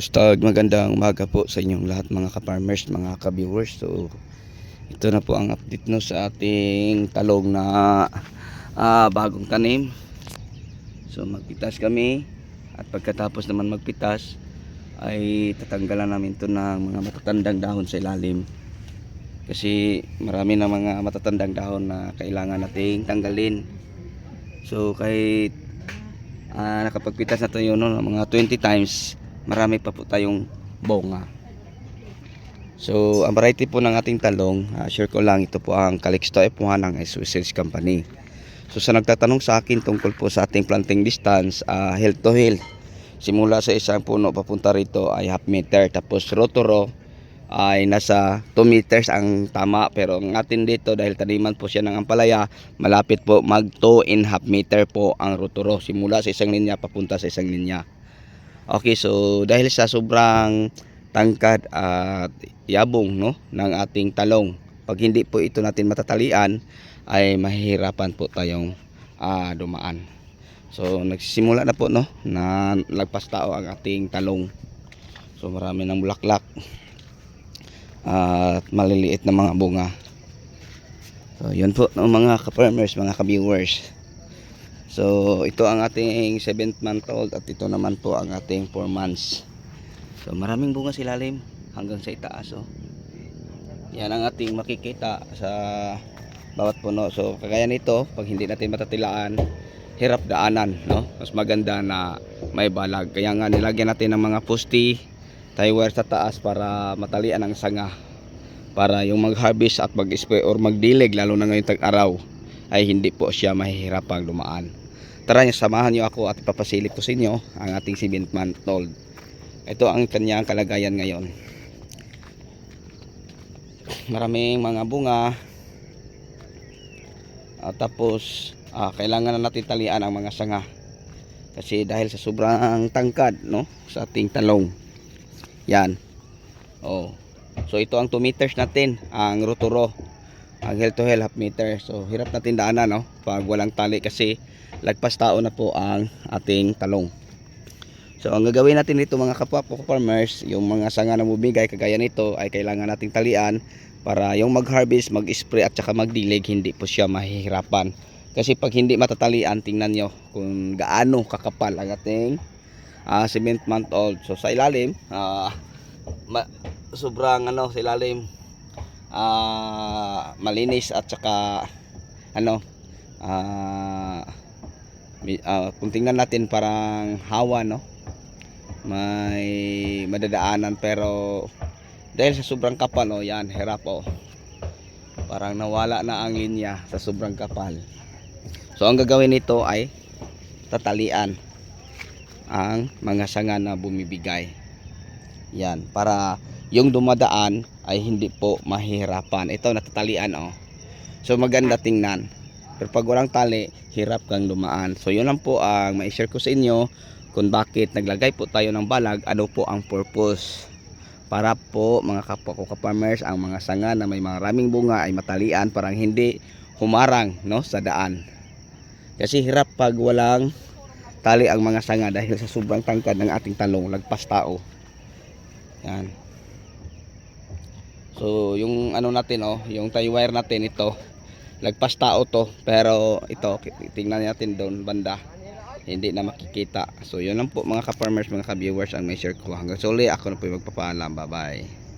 Kumusta? Magandang umaga po sa inyong lahat mga ka-farmers, mga ka-viewers. So, ito na po ang update no sa ating talong na bagong tanim. So, magpitas kami at pagkatapos naman magpitas ay tatanggalan namin ito ng mga matatandang dahon sa ilalim. Kasi marami na mga matatandang dahon na kailangan nating tanggalin. So, kahit nakapagpitas na tayo no, mga 20 times, marami pa po tayong bunga. So ang variety po ng ating talong, share ko lang, ito po ang Calixto F1 ng Swiss Seeds Company. So sa nagtatanong sa akin tungkol po sa ating planting distance, health to health, simula sa isang puno papunta rito ay half meter, tapos row to row ay nasa 2 meters ang tama. Pero ang atin dito, dahil taniman po siya ng ampalaya, malapit po mag 2.5 meter po ang row to row, simula sa isang linya papunta sa isang linya. Okay, so dahil sa sobrang tangkad at yabong no ng ating talong, pag hindi po ito natin matatalian ay mahihirapan po tayong dumaan. So nagsisimula na po no na lagpas tao ang ating talong. So marami ng bulaklak at maliliit na mga bunga. So yun po no, mga ka-farmers, mga ka-viewers. So ito ang ating 7th month old at ito naman po ang ating 4 months. So maraming bunga sa ilalim hanggang sa itaas. Oh. Yan ang ating makikita sa bawat puno. So kagaya nito, pag hindi natin matatilaan, hirap daanan, no? Mas maganda na may balag. Kaya nga nilagyan natin ng mga posti, tie wire sa taas para matalian ang sanga. Para yung mag-harvest at mag-spray or magdilig, lalo na ngayong tag-araw, ay hindi po siya mahihirapang dumaan. Tara niyo, samahan niyo ako at ipapasilip ko sa inyo ang ating 7th month old. Ito ang kanyang kalagayan ngayon. Maraming mga bunga. Tapos kailangan na natin talian ang mga sanga. Kasi dahil sa sobrang tangkad no sa ating talong. Yan. Oh. So ito ang 2 meters natin, ang row to row. Ang health to health half meter. So hirap natin daanan no pag walang tali kasi lagpas tao na po ang ating talong. So ang gagawin natin dito mga kapwa po farmers, yung mga sanga na bumigay kagaya nito ay kailangan nating talian para yung mag-harvest, mag-spray at saka magdilig hindi po siya mahihirapan. Kasi pag hindi matatalian, tingnan nyo kung gaano kakapal ang ating 7th month old. So sa ilalim, sobrang sa ilalim malinis at saka kung tingnan natin parang hawa no, may madadaanan, pero dahil sa sobrang kapal yan, hirap parang nawala na ang linya sa sobrang kapal. So ang gagawin nito ay tatalian ang mga sanga na bumibigay, yan, para yung dumadaan ay hindi po mahihirapan. Ito natatalian so maganda tingnan. Pero pag walang tali, hirap kang dumaan. So yun lang po ang mai-share ko sa inyo kung bakit naglagay po tayo ng balag, ano po ang purpose. Para po mga kapwa ko ka-farmers, ang mga sanga na may maraming bunga ay matalian, parang hindi humarang no sa daan. Kasi hirap pag walang tali ang mga sanga dahil sa sobrang tangkad ng ating talong, lagpas tao. Yan. So yung natin yung tie wire natin, ito lagpas tao to, pero ito tingnan natin doon banda, hindi na makikita. So yun lang po mga ka-farmers, mga ka-viewers, ang may share ko. Hanggang sa uli, ako na po magpapaalam. Bye bye.